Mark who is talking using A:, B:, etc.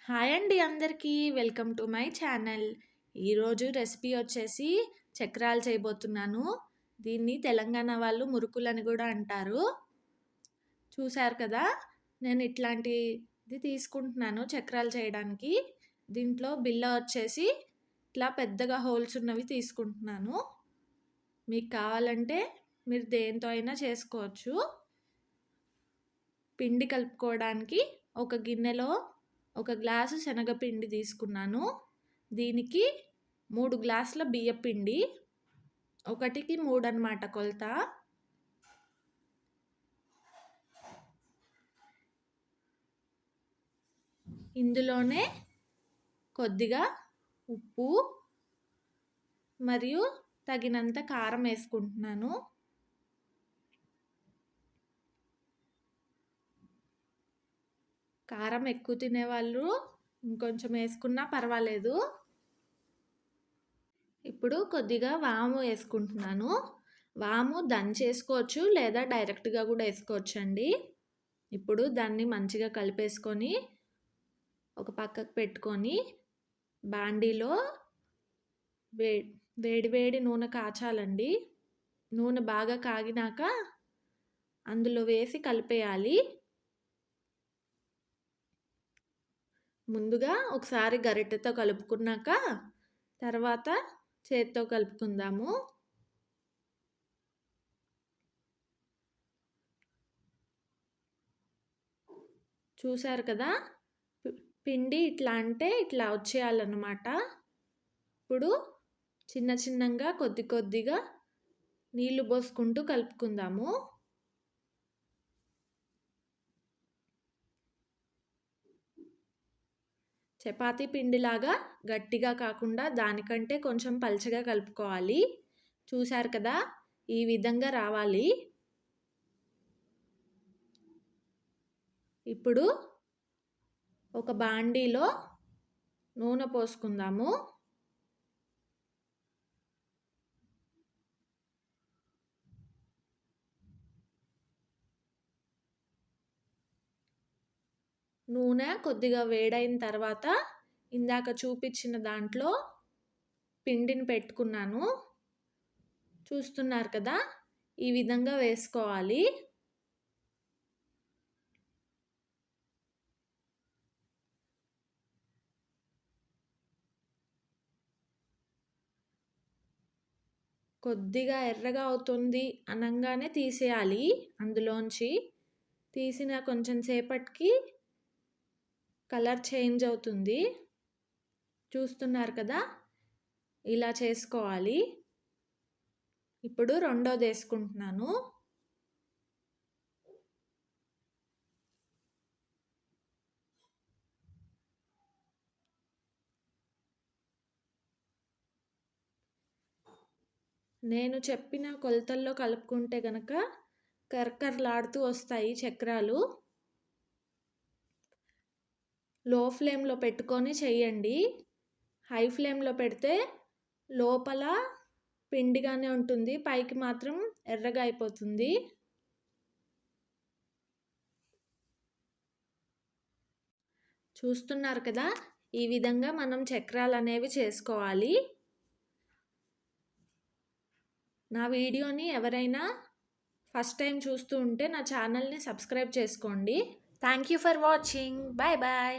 A: Hi అండి అందరికీ. Welcome to my channel. ఈరోజు రెసిపీ వచ్చేసి చక్రాలు చేయబోతున్నాను. దీన్ని తెలంగాణ వాళ్ళు మురుకులని కూడా అంటారు. చూశారు కదా, నేను ఇట్లాంటిది తీసుకుంటున్నాను చక్రాలు చేయడానికి. దీంట్లో బిల్ల వచ్చేసి ఇట్లా పెద్దగా హోల్స్ ఉన్నవి తీసుకుంటున్నాను. మీకు కావాలంటే మీరు దేంతో అయినా చేసుకోవచ్చు. పిండి కలుపుకోవడానికి ఒక గిన్నెలో 1 గ్లాసు శనగపిండి తీసుకున్నాను. దీనికి 3 గ్లాసుల బియ్యపిండి, 1కి 3 అన్నమాట కొలత. ఇందులోనే కొద్దిగా ఉప్పు మరియు తగినంత కారం వేసుకుంటున్నాను. కారం ఎక్కువ తినేవాళ్ళు ఇంకొంచెం వేసుకున్నా పర్వాలేదు. ఇప్పుడు కొద్దిగా వాము వేసుకుంటున్నాను. వాము దంచేసుకోవచ్చు లేదా డైరెక్ట్గా కూడా వేసుకోవచ్చు అండి. ఇప్పుడు దాన్ని మంచిగా కలిపేసుకొని ఒక పక్కకు పెట్టుకొని బాండీలో వేడి నూనె కాచాలండి. నూనె బాగా కాగినాక అందులో వేసి కలిపేయాలి. ముందుగా ఒకసారి గరిటెతో కలుపుకున్నాక తర్వాత చేత్తో కలుపుకుందాము. చూసారు కదా, పిండి ఇట్లా అంటే ఇట్లా వచ్చేయాలన్నమాట. ఇప్పుడు చిన్నగా కొద్దిగా నీళ్లు పోసుకుంటూ కలుపుకుందాము. చపాతీ పిండిలాగా గట్టిగా కాకుండా దానికంటే కొంచెం పల్చగా కలుపుకోవాలి. చూశారు కదా, ఈ విధంగా రావాలి. ఇప్పుడు ఒక బాండీలో నూనె పోసుకుందాము. నూనె కొద్దిగా వేడైన తర్వాత ఇందాక చూపించిన దాంట్లో పిండిని పెట్టుకున్నాను. చూస్తున్నారు కదా, ఈ విధంగా వేసుకోవాలి. కొద్దిగా ఎర్రగా అవుతుంది అనగానే తీసేయాలి. అందులోంచి తీసిన కొంచెం సేపటికి కలర్ చేంజ్ అవుతుంది. చూస్తున్నారు కదా, ఇలా చేసుకోవాలి. ఇప్పుడు రెండోది వేసుకుంటున్నాను. నేను చెప్పిన కొలతల్లో కలుపుకుంటే గనక కర్కర్లాడుతూ వస్తాయి చక్రాలు. లో ఫ్లేమ్లో పెట్టుకొని చేయండి. హై ఫ్లేమ్లో పెడితే లోపల పిండిగానే ఉంటుంది, పైకి మాత్రం ఎర్రగా అయిపోతుంది. చూస్తున్నారు కదా, ఈ విధంగా మనం చక్రాలు అనేవి చేసుకోవాలి. నా వీడియోని ఎవరైనా ఫస్ట్ టైం చూస్తూ ఉంటే నా ఛానల్ని సబ్స్క్రైబ్ చేసుకోండి. Thank you for watching. Bye bye.